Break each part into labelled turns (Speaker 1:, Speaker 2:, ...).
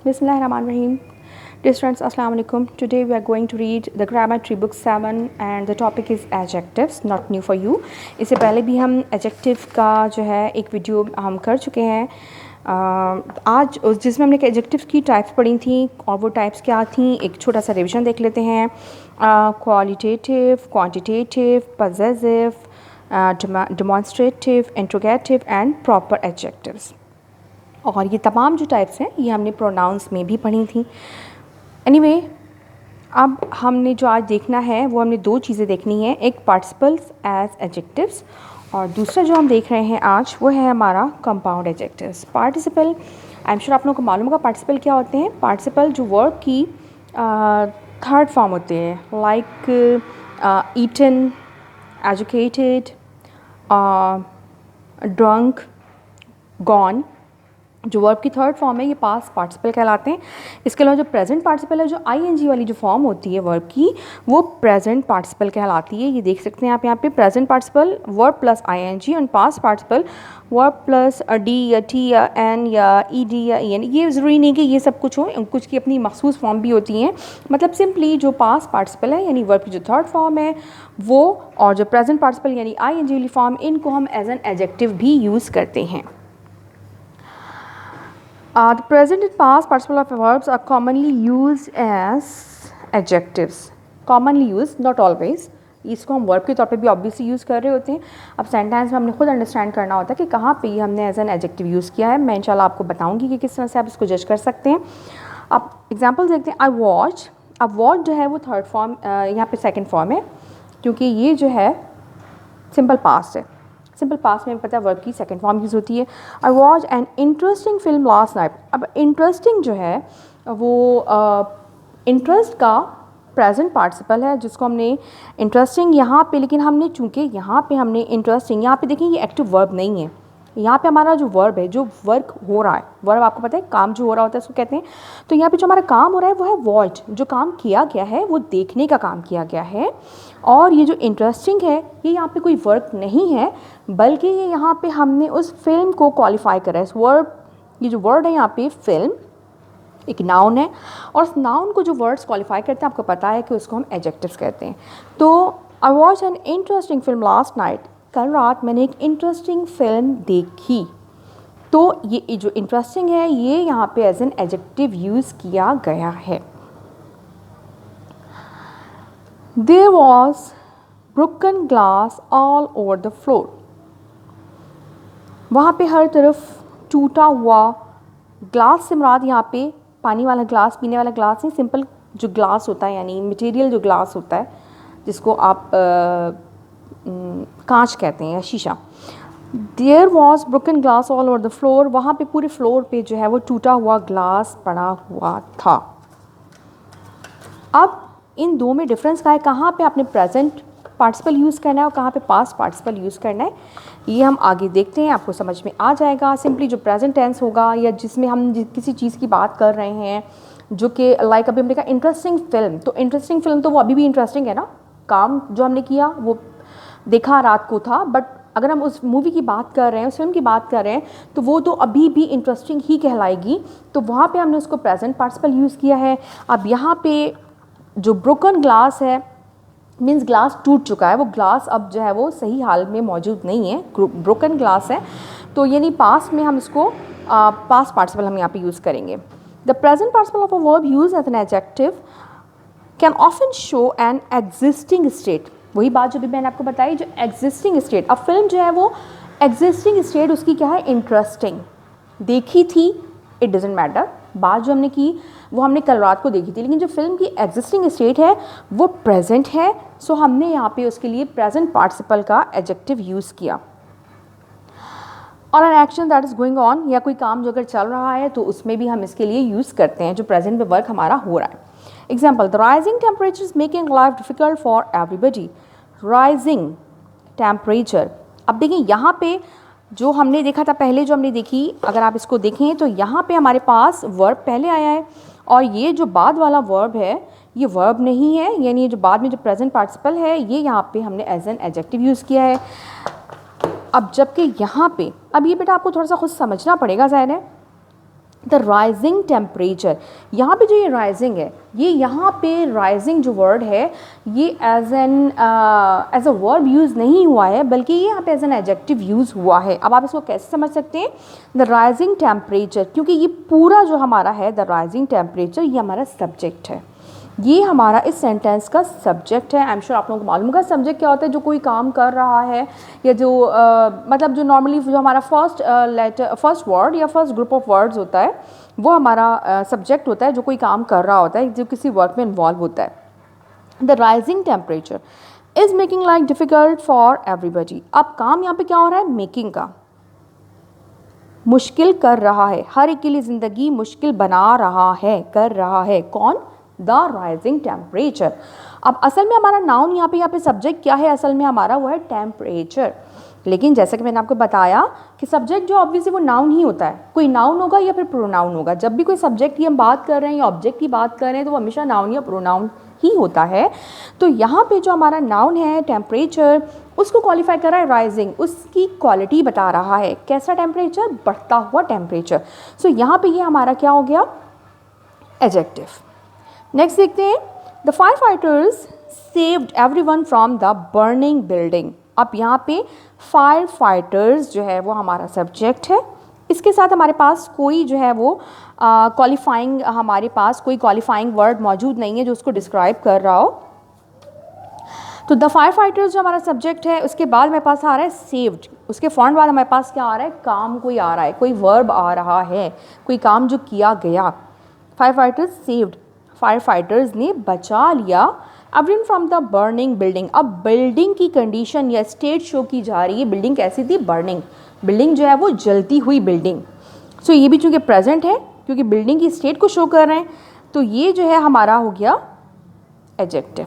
Speaker 1: Bismillahirrahmanirrahim. Dear students, Assalamu alaikum. Today we are going to read the grammar tree book 7 and the topic is adjectives, not new for you. इससे पहले भी हम adjective का जो है एक video हम कर चुके हैं आज जिसमें हमने adjectives की टाइप्स पढ़ी थी और वो टाइप्स क्या थी एक छोटा सा रिविजन देख लेते हैं. Qualitative, quantitative, possessive, demonstrative, interrogative and proper adjectives. और ये तमाम जो टाइप्स हैं ये हमने प्रोनाउंस में भी पढ़ी थी. एनीवे, अब हमने जो आज देखना है वो हमने दो चीज़ें देखनी है, एक पार्टिसिपल्स एज एडजेक्टिव्स और दूसरा जो हम देख रहे हैं आज वो है हमारा compound adjectives. Participle, I am sure आप लोगों को मालूम होगा पार्टिसिपल क्या होते हैं. पार्टिसिपल जो वर्ब की थर्ड फॉर्म होते हैं, like eaten, educated, drunk, gone, जो वर्ब की थर्ड फॉर्म है ये पास्ट पार्टिसिपल कहलाते हैं. इसके अलावा जो प्रेजेंट पार्टिसिपल है, जो आईएनजी वाली जो फॉर्म होती है वर्ब की, वो प्रेजेंट पार्टिसिपल कहलाती है. ये देख सकते हैं आप यहाँ पे present participle verb plus ING और past participle verb plus D या टी या एन या ईडी या ईएन. ये ज़रूरी नहीं कि ये सब कुछ हो, कुछ की अपनी मखसूस फॉर्म भी होती हैं. मतलब सिंपली जो पास्ट पार्टिसिपल है यानी वर्ब की जो थर्ड फॉर्म है वो और जो प्रेजेंट पार्टिसिपल यानी आईएनजी वाली फॉर्म, इनको हम एज एन एडजेक्टिव भी यूज़ करते हैं. The present and past participle of verbs are commonly used as adjectives. Commonly used, not always. इसको हम वर्ब के तौर पे भी ऑब्वियसली यूज़ कर रहे होते हैं. अब सेंटेंस में हमने खुद अंडरस्टैंड करना होता है कि कहाँ पे ये हमने एज एन एडजेक्टिव यूज़ किया है. मैं इंशाल्लाह आपको बताऊंगी कि किस तरह से आप इसको जज कर सकते हैं. अब एग्जांपल देखते हैं. I watch. अब वॉच जो है वो थर्ड फॉर्म, यहाँ पे सेकंड फॉर्म है क्योंकि ये जो है सिंपल पास्ट है. सिंपल पास्ट में पता है वर्ब की सेकंड फॉर्म यूज़ होती है. I watch an interesting film last night. अब इंटरेस्टिंग जो है वो इंटरेस्ट का प्रेजेंट पार्टिसिपल है जिसको हमने इंटरेस्टिंग यहाँ पे, लेकिन हमने चूँकि यहाँ पे हमने इंटरेस्टिंग, यहाँ पे देखें ये एक्टिव वर्ब नहीं है. यहाँ पे हमारा जो वर्ब है, जो वर्क हो रहा है, वर्ब आपको पता है काम जो हो रहा होता है उसको कहते हैं. तो यहाँ पे जो हमारा काम हो रहा है वो है वॉच. जो काम किया गया है वो देखने का काम किया गया है. और ये जो इंटरेस्टिंग है ये यहाँ पे कोई वर्क नहीं है, बल्कि ये यहाँ पे हमने उस फिल्म को क्वालिफाई करा है. वर्ब, ये जो वर्ड है यहाँ पे फिल्म एक नाउन है और उस नाउन को जो वर्ड्स क्वालिफाई करते हैं आपको पता है कि उसको हम एडजेक्टिव्स कहते हैं. तो I watch an interesting film last night. कल रात मैंने एक इंटरेस्टिंग फिल्म देखी. तो ये जो इंटरेस्टिंग है ये यहाँ पे एज एन एडजेक्टिव यूज़ किया गया है. There was broken glass all over the floor. वहाँ पे हर तरफ टूटा हुआ ग्लास से मुराद यहाँ पे पानी वाला ग्लास, पीने वाला ग्लास नहीं, सिंपल जो ग्लास होता है यानी मटेरियल जो ग्लास होता है जिसको आप कांच कहते हैं या शीशा. There was broken glass all over the floor. वहाँ पे पूरे फ्लोर पे जो है वो टूटा हुआ ग्लास पड़ा हुआ था. अब इन दो में डिफरेंस क्या है, कहाँ पे आपने प्रेजेंट पार्टिसिपल यूज़ करना है और कहाँ पे पास्ट पार्टिसिपल यूज़ करना है, ये हम आगे देखते हैं, आपको समझ में आ जाएगा. सिंपली जो प्रेजेंट टेंस होगा या जिसमें हम किसी चीज़ की बात कर रहे हैं जो कि लाइक अभी हमने कहा इंटरेस्टिंग फिल्म, तो इंटरेस्टिंग फिल्म तो वो अभी भी इंटरेस्टिंग है ना. काम जो हमने किया वो देखा रात को था, बट अगर हम उस मूवी की बात कर रहे हैं, उस फिल्म की बात कर रहे हैं, तो वो तो अभी भी इंटरेस्टिंग ही कहलाएगी. तो वहाँ पे हमने उसको प्रेजेंट पार्टिसिपल यूज़ किया है. अब यहाँ पे जो ब्रोकन ग्लास है मीन्स ग्लास टूट चुका है, वो ग्लास अब जो है वो सही हाल में मौजूद नहीं है, ब्रोकन ग्लास है. तो यानी पास्ट में हम इसको पास्ट पार्टिसिपल हम यहाँ पे यूज़ करेंगे. The present participle of a verb use as an adjective can often show an existing state. वही बात जो भी मैंने आपको बताई, जो एग्जिस्टिंग स्टेट. अब फिल्म जो है वो एग्जिस्टिंग स्टेट उसकी क्या है, इंटरेस्टिंग. देखी थी, इट डजेंट मैटर, बात जो हमने की वो हमने कल रात को देखी थी, लेकिन जो फिल्म की एग्जिस्टिंग स्टेट है वो प्रेजेंट है. सो हमने यहाँ पे उसके लिए प्रेजेंट पार्टिसिपल का एडजेक्टिव यूज़ किया. और N action that is going on, या कोई काम जो अगर चल रहा है तो उसमें भी हम इसके लिए यूज़ करते हैं जो प्रेजेंट में वर्क हमारा हो रहा है. Example, the rising temperature is making life difficult for everybody. Rising temperature. अब देखिए यहाँ पे जो हमने देखा था पहले, जो हमने देखी, अगर आप इसको देखें तो यहाँ पे हमारे पास वर्ब पहले आया है और ये जो बाद वाला वर्ब है ये वर्ब नहीं है, यानी ये जो बाद में जो प्रेजेंट पार्टिसिपल है ये यहाँ पे हमने एज एन एडजेक्टिव यूज़ किया है. अब जबकि यहाँ पे, अब ये बेटा आपको थोड़ा सा खुद समझना पड़ेगा, ज़ाहिर है द राइजिंग टेम्परेचर, यहाँ पे जो ये राइजिंग है, ये यहाँ पे राइजिंग जो वर्ड है ये एज अ वर्ब यूज़ नहीं हुआ है, बल्कि ये यहाँ पे एज एन एडजेक्टिव यूज़ हुआ है। अब आप इसको कैसे समझ सकते हैं? द राइजिंग टेम्परेचर, क्योंकि ये पूरा जो हमारा है द राइजिंग टेम्परेचर, ये हमारा सब्जेक्ट है, ये हमारा इस सेंटेंस का सब्जेक्ट है। आई एम श्योर आप लोगों को मालूम होगा सब्जेक्ट क्या होता है, जो कोई काम कर रहा है या जो मतलब जो नॉर्मली जो हमारा फर्स्ट वर्ड या फर्स्ट ग्रुप ऑफ वर्ड्स होता है वो हमारा सब्जेक्ट होता है, जो कोई काम कर रहा होता है, जो किसी वर्क में इन्वॉल्व होता है। The rising temperature is making life difficult for everybody. अब काम यहाँ पे क्या हो रहा है? मेकिंग का, मुश्किल कर रहा है, हर एक के लिए ज़िंदगी मुश्किल बना रहा है, कर रहा है। कौन? The rising temperature. अब असल में हमारा नाउन यहाँ पे सब्जेक्ट क्या है? असल में हमारा वो है टेम्परेचर। लेकिन जैसा कि मैंने आपको बताया कि सब्जेक्ट जो ऑब्वियसली वो नाउन ही होता है, कोई नाउन होगा या फिर प्रोनाउन होगा। जब भी कोई सब्जेक्ट की हम बात कर रहे हैं या ऑब्जेक्ट की बात कर रहे हैं तो वो हमेशा नाउन या प्रोनाउन ही होता है। तो यहाँ पे जो हमारा नाउन है टेम्परेचर, उसको क्वालिफाई कर रहा है राइजिंग, उसकी क्वालिटी बता रहा है। कैसा टेम्परेचर? बढ़ता हुआ टेम्परेचर। सो यहाँ पे ये हमारा क्या हो गया? एडजेक्टिव। नेक्स्ट देखते हैं, the fire fighters saved everyone from the burning building. अब यहाँ पे फायर फाइटर्स जो है वो हमारा सब्जेक्ट है, इसके साथ हमारे पास कोई जो है वो क्वालिफाइंग, हमारे पास कोई क्वालिफाइंग वर्ड मौजूद नहीं है जो उसको डिस्क्राइब कर रहा हो। तो द फायर फाइटर्स जो हमारा सब्जेक्ट है, उसके बाद हमारे पास आ रहा है सेव्ड, उसके फ़ौरन बाद हमारे पास क्या आ रहा है? काम कोई आ रहा है, कोई वर्ब आ रहा है, कोई काम जो किया गया। Fire fighters saved, fire fighters ने बचा लिया everyone from the burning building. अब बिल्डिंग की कंडीशन या स्टेट शो की जा रही है। बिल्डिंग कैसी थी? बर्निंग। बिल्डिंग जो है वो जलती हुई बिल्डिंग। सो ये भी चूँकि प्रेजेंट है, क्योंकि बिल्डिंग की स्टेट को शो कर रहे हैं, तो ये जो है हमारा हो गया एडजेक्टिव।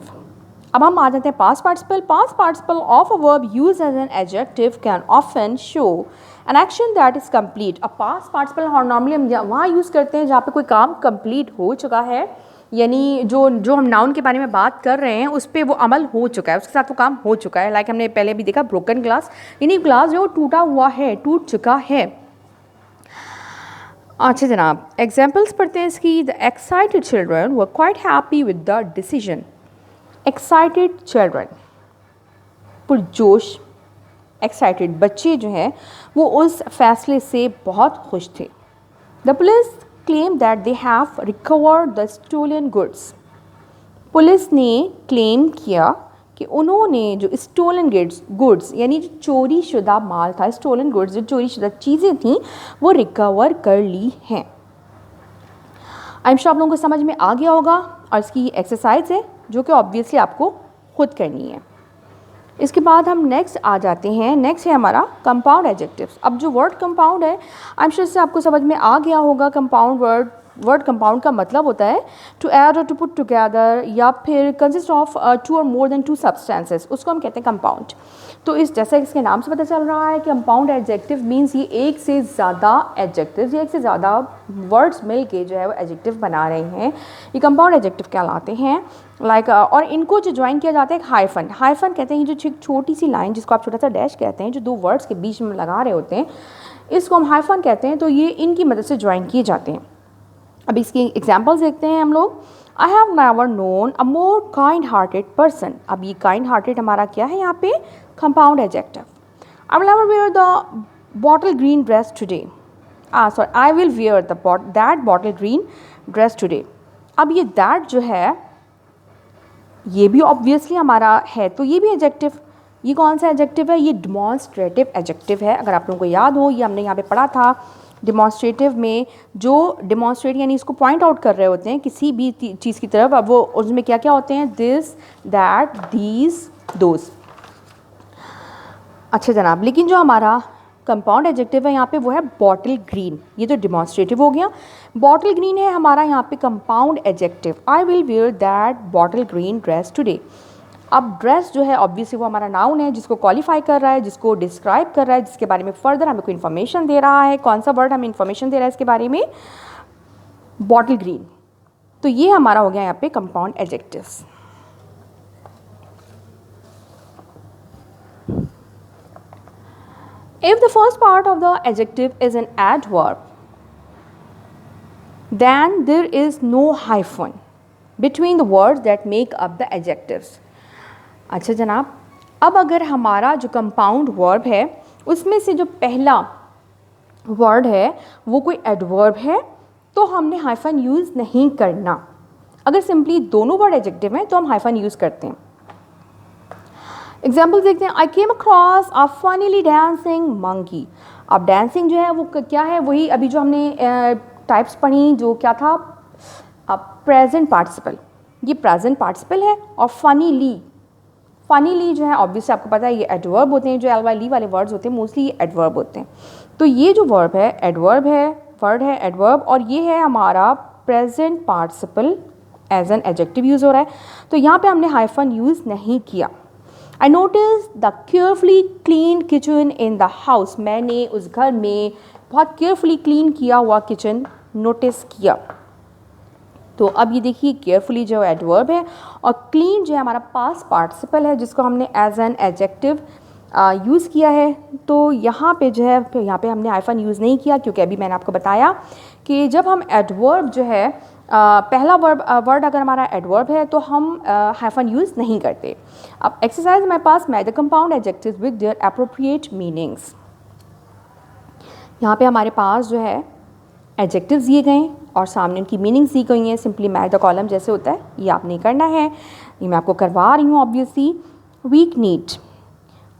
Speaker 1: अब हम आ जाते हैं past participle. Past participle of a verb used as an adjective can often show an action that is complete. अब पास्ट पार्टिसिपल नॉर्मली हम वहाँ यूज़ करते हैं जहाँ पे कोई काम कंप्लीट हो चुका है, यानी जो हम नाउन के बारे में बात कर रहे हैं उस पर वो अमल हो चुका है, उसके साथ वो काम हो चुका है। लाइक हमने पहले भी देखा ब्रोकन ग्लास, यानी ग्लास जो टूटा हुआ है, टूट चुका है। अच्छा जनाब, एग्जाम्पल्स पढ़ते हैं इसकी। The excited children were quite happy with the decision. Excited children, पुरजोश, एक्साइटेड बच्चे जो हैं वो उस फैसले से बहुत खुश थे। The police claim that they have recovered the stolen goods. Police ने क्लेम किया कि उन्होंने जो स्टोलन गुड्स यानी जो चोरी शुदा माल था, स्टोलन गुड्स जो चोरी शुदा चीज़ें थीं, वो रिकवर कर ली हैं। आई एम श्योर आप लोगों को समझ में आ गया होगा। और इसकी एक्सरसाइज है जो कि ऑब्वियसली आपको खुद करनी है। इसके बाद हम नेक्स्ट आ जाते हैं। नेक्स्ट है हमारा कंपाउंड एडजेक्टिव्स। अब जो वर्ड कंपाउंड है, आई एम श्योर से आपको समझ में आ गया होगा। कंपाउंड वर्ड कंपाउंड का मतलब होता है टू ऐड और टू पुट टुगेदर, या फिर कंसिस्ट ऑफ टू और मोर देन टू सब्सटेंसेस, उसको हम कहते हैं कंपाउंड। तो इस जैसे इसके नाम से पता चल रहा है कि कंपाउंड एडजेक्टिव मीन्स ये एक से ज़्यादा एडजेक्टिव्स या एक से ज़्यादा वर्ड्स मिल के जो है वो एडजेक्टिव बना रहे हैं, ये कंपाउंड एडजेक्टिव कहलाते हैं। और इनको जो ज्वाइन किया जाता है हाइफन। हाइफन कहते हैं जो छोटी सी लाइन जिसको आप छोटा सा डैश कहते हैं, जो दो वर्ड्स के बीच में लगा रहे होते हैं, इसको हम हाइफन कहते हैं। तो ये इनकी मदद से ज्वाइन किए जाते हैं। अब इसकी एग्जाम्पल्स देखते हैं हम लोग। I have never known a more kind hearted person. अब ये काइंड हार्टेड हमारा क्या है यहाँ पे? Compound adjective. I will never wear the bottle green dress today. I will where that bottle green dress today. अब ये दैट जो है ये भी ऑब्वियसली हमारा है, तो ये भी एडजेक्टिव। ये कौन सा एडजेक्टिव है? ये डिमॉन्स्ट्रेटिव एडजेक्टिव है। अगर आप लोगों को याद हो, ये हमने यहाँ पे पढ़ा था। डिमॉन्स्ट्रेटिव में जो डिमॉन्स्ट्रेट यानी इसको पॉइंट आउट कर रहे होते हैं किसी भी चीज़ की तरफ, अब वो उसमें क्या क्या होते हैं? This, that, these, those. अच्छा जनाब, लेकिन जो हमारा कंपाउंड एडजेक्टिव है यहाँ पे वो है बॉटल ग्रीन। ये तो डिमॉन्स्ट्रेटिव हो गया। बॉटल ग्रीन है हमारा यहाँ पे compound adjective. I will where that bottle green dress today. अब ड्रेस जो है ऑब्वियसली वो हमारा नाउन है, जिसको क्वालिफाई कर रहा है, जिसको डिस्क्राइब कर रहा है, जिसके बारे में फर्दर हमें कोई इन्फॉर्मेशन दे रहा है। कौन सा वर्ड हमें इन्फॉर्मेशन दे रहा है इसके बारे में? Bottle green. तो ये हमारा हो गया यहाँ पे compound adjectives. If the first part of the adjective is an adverb, then there is no hyphen between the words that make up the adjectives. अच्छा जनाब, अब अगर हमारा जो कंपाउंड वर्ब है उसमें से जो पहला वर्ड है वो कोई एडवर्ब है तो हमने हाइफन यूज़ नहीं करना। अगर सिंपली दोनों वर्ड एडजेक्टिव हैं तो हम हाइफन यूज़ करते हैं। एग्जाम्पल देखते हैं। I came across a funnily dancing monkey. अब डांसिंग जो है वो क्या है, वही अभी जो हमने टाइप्स पढ़ी, जो क्या था, प्रेजेंट पार्टिसिपल, ये प्रेजेंट पार्टिसिपल है। और फनीली जो है ऑब्वियसली आपको पता है ये एडवर्ब होते हैं, जो एल वाई ली वाले वर्ड्स होते हैं मोस्टली ये एडवर्ब होते हैं। तो ये जो वर्ब है एडवर्ब है, वर्ड है एडवर्ब, और ये है हमारा present participle as an adjective use हो रहा है। तो यहाँ पे हमने हाइफन यूज़ नहीं किया। I notice the carefully clean kitchen in the house. मैंने उस घर में बहुत केयरफुली क्लीन किया हुआ किचन नोटिस किया। तो अब ये देखिए केयरफुली जो एडवर्ब है और क्लीन जो है हमारा पास्ट पार्टिसिपल है जिसको हमने एज एन एडजेक्टिव यूज़ किया है। तो यहाँ पे जो है यहाँ पे हमने हाइफन यूज़ नहीं किया क्योंकि अभी मैंने आपको बताया कि जब हम एडवर्ब जो है पहला वर्ड अगर हमारा एडवर्ब है तो हम हाइफन यूज़ नहीं करते। अब एक्सरसाइज हमारे पास match the compound adjectives with their appropriate meanings. यहाँ पे हमारे पास जो है एडजेक्टिव्स दिए गए और सामने उनकी मीनिंग्स दी गई हैं। सिंपली मैच द कॉलम जैसे होता है ये आपने करना है, ये मैं आपको करवा रही हूँ ऑब्वियसली।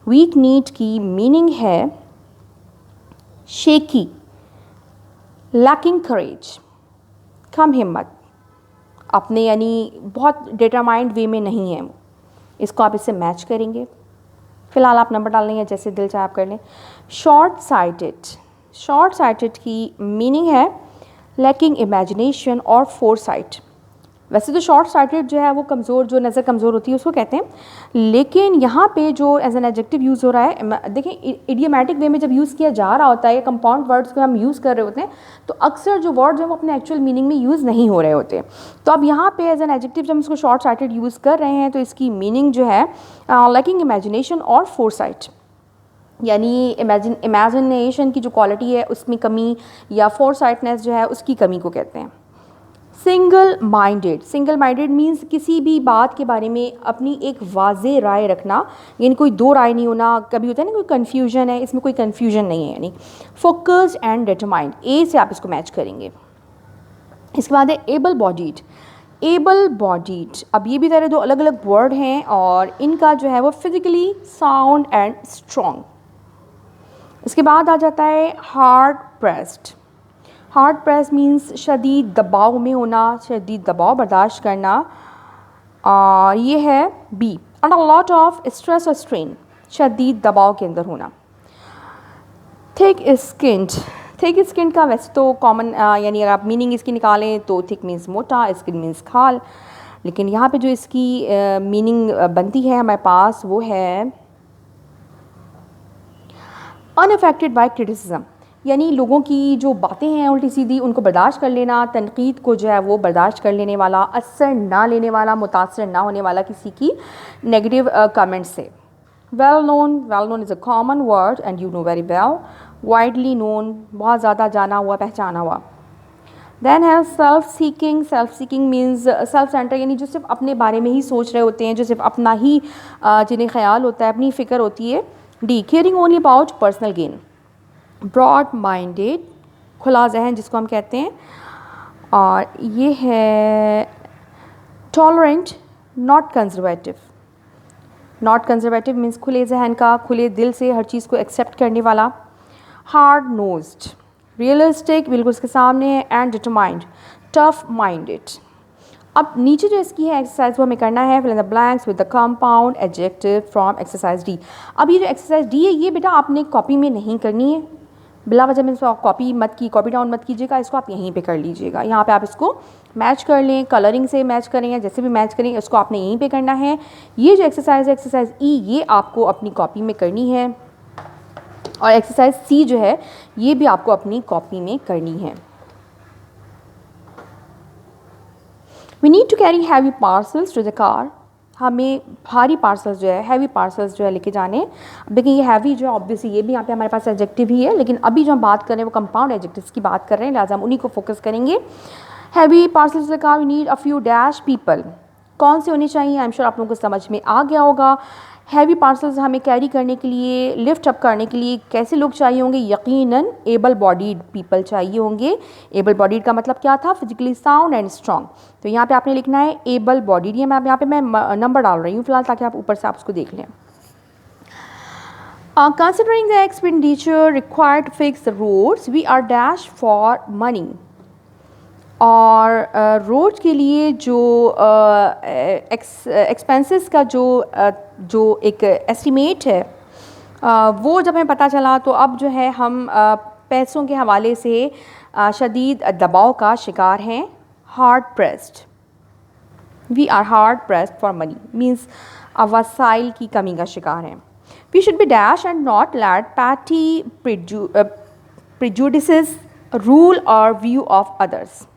Speaker 1: वीक नीड की मीनिंग है शेकी, लैकिंग करेज, कम हिम्मत, अपने यानी बहुत डिटरमाइंड वे में नहीं है। इसको आप इससे मैच करेंगे। फ़िलहाल आप नंबर डाल लेंगे जैसे दिल चाहे आप कर लें। शॉर्ट साइटेड की मीनिंग है लैकिंग इमेजिनेशन और फोरसाइट। वैसे तो शॉर्ट साइटेड जो है वो कमज़ोर, जो नज़र कमज़ोर होती है उसको कहते हैं, लेकिन यहाँ पे जो एज एन एडजेक्टिव यूज़ हो रहा है, देखें इडियोमैटिक वे में जब यूज़ किया जा रहा होता है या कंपाउंड वर्ड्स को हम यूज़ कर रहे होते हैं तो अक्सर जो वर्ड्स हैं वो अपने एक्चुअल मीनिंग में यूज़ नहीं हो रहे होते। तो अब यहाँ पे एज एन एडजेक्टिव जब हम इसको शॉर्ट साइटेड यूज़ कर रहे हैं तो इसकी मीनिंग जो है लैकिंग इमेजिनेशन और फोरसाइट, यानी इमेजिनेशन की जो क्वालिटी है उसमें कमी या फोरसाइटनेस जो है उसकी कमी को कहते हैं। सिंगल माइंडेड मीन्स किसी भी बात के बारे में अपनी एक वाज़े राय रखना, यानी कोई दो राय नहीं होना। कभी होता है ना कोई कन्फ्यूजन है, इसमें कोई कन्फ्यूजन नहीं है। यानी फोकस्ड एंड डिटरमाइंड, ए से आप इसको मैच करेंगे। इसके बाद है एबल बॉडीड। अब ये भी तरह दो अलग अलग वर्ड हैं और इनका जो है वो फिजिकली साउंड एंड स्ट्रॉन्ग। इसके बाद आ जाता है हार्ड प्रेस्ड मीन्स शदीद दबाव में होना, शदीद दबाव बर्दाश्त करना। और ये है B, under lot of stress और स्ट्रेन, शदीद दबाव के अंदर होना। थिक स्किन्ड का वैसे तो कॉमन यानी अगर आप मीनिंग इसकी निकालें तो थिक मीन्स मोटा, स्किन मीन्स खाल, लेकिन यहाँ पे जो इसकी मीनिंग बनती है हमारे पास वो है अनअफेक्टेड बाय क्रिटिसिज्म, यानी लोगों की जो बातें हैं उल्टी सीधी उनको बर्दाश्त कर लेना, तनकीद को जो है वो बर्दाश्त कर लेने वाला, असर ना लेने वाला, मुतासर ना होने वाला किसी की नेगेटिव कमेंट से। Well known is a common word and you know very well. Widely known, बहुत ज़्यादा जाना हुआ, पहचाना हुआ। देन है self seeking means self centre, यानी जो सिर्फ अपने बारे में ही सोच रहे होते हैं, जो सिर्फ अपना ही जिन्हें ख्याल होता है, अपनी फ़िक्र होती है। D, caring only about personal gain. Broad minded, खुला जहन जिसको हम कहते हैं। और ये है टॉलरेंट, नॉट कंजर्वेटिव मीन्स खुले जहन का, खुले दिल से हर चीज़ को एक्सेप्ट करने वाला। हार्ड नोज्ड, रियलिस्टिक बिल्कुल उसके सामने है। And determined, tough minded. अब नीचे जो इसकी है एक्सरसाइज वो हमें करना है fill in the blanks with the compound adjective from exercise D. अब ये जो एक्सरसाइज डी है ये बेटा आपने कॉपी में नहीं करनी है, बिला वजह में इसको कॉपी डाउन मत कीजिएगा, इसको आप यहीं पे कर लीजिएगा। यहाँ पे आप इसको मैच कर लें, कलरिंग से मैच करें या जैसे भी मैच करें, इसको आपने यहीं पे करना है। ये जो एक्सरसाइज है एक्सरसाइज ई, ये आपको अपनी कॉपी में करनी है और एक्सरसाइज सी जो है ये भी आपको अपनी कॉपी में करनी है। We need to carry heavy parcels to the car. हमें भारी पार्सल्स जो है, हैवी पार्सल्स जो है लेके जाने हैं। अब देखिए ये हैवी जो है ऑब्वियसली ये भी यहाँ पे हमारे पास एडजेक्टिव ही है, लेकिन अभी जो हम बात कर रहे हैं वो कंपाउंड एडजेक्टिव्स की बात कर रहे हैं, लिहाजा हम उन्हीं को फोकस करेंगे। हैवी पार्सल्स का we need a few dash people, कौन से होने चाहिए? आई एम श्योर आप लोगों को समझ में आ गया होगा। हैवी पार्सल्स हमें कैरी करने के लिए, लिफ्ट अप करने के लिए कैसे लोग चाहिए होंगे? यकीनन एबल बॉडीड पीपल चाहिए होंगे। एबल बॉडीड का मतलब क्या था? Physically sound and strong. तो यहाँ पे आपने लिखना है एबल बॉडीड। ये मैं यहाँ पे मैं नंबर डाल रही हूँ फिलहाल, ताकि आप ऊपर से आप उसको देख लें। Considering the expenditure required to fix the roads, we are dash for money. और रोड के लिए जो एक्सपेंसेस का जो एक एस्टिमेट है, वो जब हमें पता चला तो अब जो है हम पैसों के हवाले से शदीद दबाव का शिकार हैं। Hard pressed, we are hard pressed for money means वसाइल की कमी का शिकार हैं। We should be dash and not let petty prejudices rule or view of others.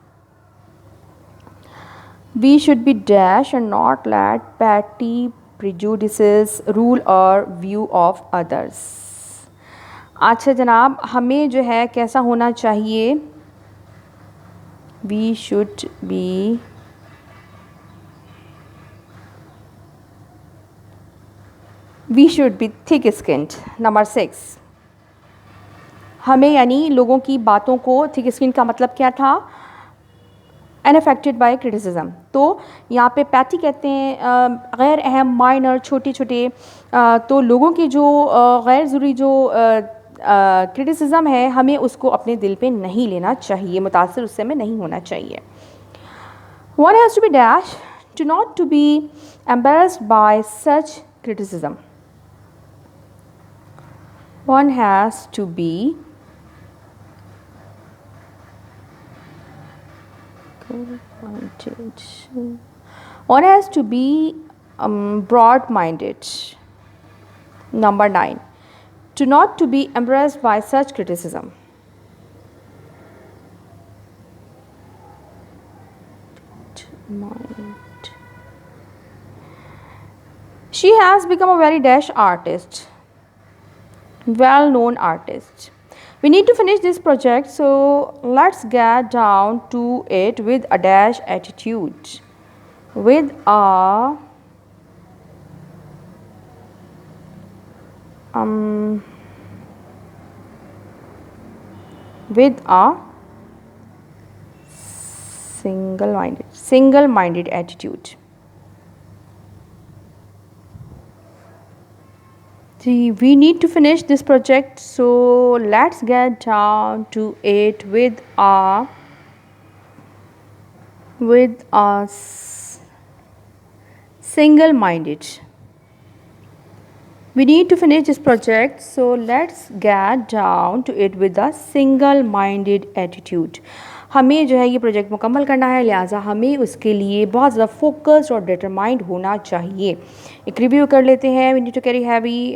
Speaker 1: We should be dash and not let petty prejudices rule or view of others. अच्छा जनाब, हमें जो है कैसा होना चाहिए? We should be thick skinned. Number 6, हमें यानी लोगों की बातों को, थिक स्किन का मतलब क्या था? Unaffected bye criticism. तो यहाँ पे पैटी कहते हैं गैर अहम, माइनर, छोटे छोटे। तो लोगों की जो गैर ज़रूरी जो क्रिटिसिज्म है, हमें उसको अपने दिल पे नहीं लेना चाहिए, मुतासिर उससे हमें नहीं होना चाहिए। One has to be dash to not to be embarrassed by such criticism. One has to be one has to be broad-minded. Number 9, to not to be embarrassed by such criticism. She has become a very dash artist, well-known artist. We need to finish this project, so let's get down to it with a dash attitude. With a single-minded attitude. We need to finish this project, so let's get down to it with a single-minded. We need to finish this project, so let's get down to it with a single-minded attitude. हमें जो है ये project मुकम्मल करना है, लिहाजा हमें उसके लिए बहुत ज़्यादा फोकस्ड और डिटरमाइंड होना चाहिए। एक रिव्यू कर लेते हैं। We need to carry heavy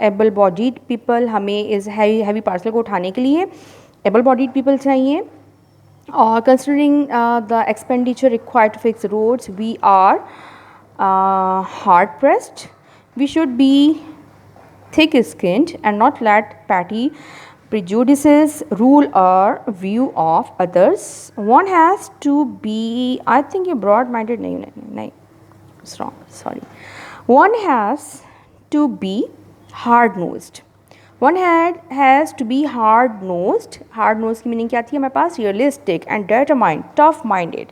Speaker 1: able bodied people, हमें इस हैवी पार्सल को उठाने के लिए एबल बॉडीड पीपल चाहिए। और considering the expenditure required to fix roads, we are hard pressed. We should be thick skinned and not let petty prejudices rule our view of others. One has to be, I think ये broad minded नहीं, it's wrong, sorry. One has to be hard nosed. One has to be hard nosed. Hard nosed की meaning क्या थी हमारे पास? Realistic and determined, tough minded.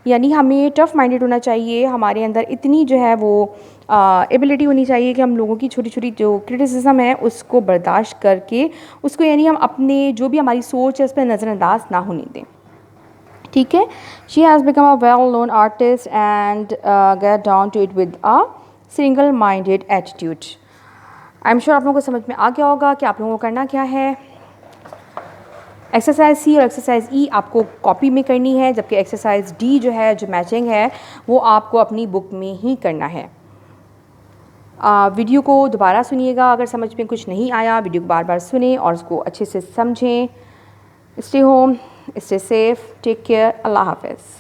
Speaker 1: यानी हमें tough minded होना चाहिए, हमारे अंदर इतनी जो है वो एबिलिटी होनी चाहिए कि हम लोगों की छोटी छोटी जो क्रिटिसिज्म है उसको बर्दाश्त करके उसको यानी हम अपने जो भी हमारी सोच है उस पर नज़रअंदाज ना होने दें। ठीक है। She has become a well known artist and get down to it with a single minded attitude. I am sure आप लोगों को समझ में आ गया होगा कि आप लोगों को करना क्या है। एक्सरसाइज सी और एक्सरसाइज ई आपको कॉपी में करनी है, जबकि एक्सरसाइज डी जो है, जो मैचिंग है, वो आपको अपनी बुक में ही करना है। वीडियो को दोबारा सुनिएगा, अगर समझ में कुछ नहीं आया वीडियो को बार बार सुनें और उसको अच्छे से समझें। Stay home, stay safe, take care, अल्लाह हाफ़िज़।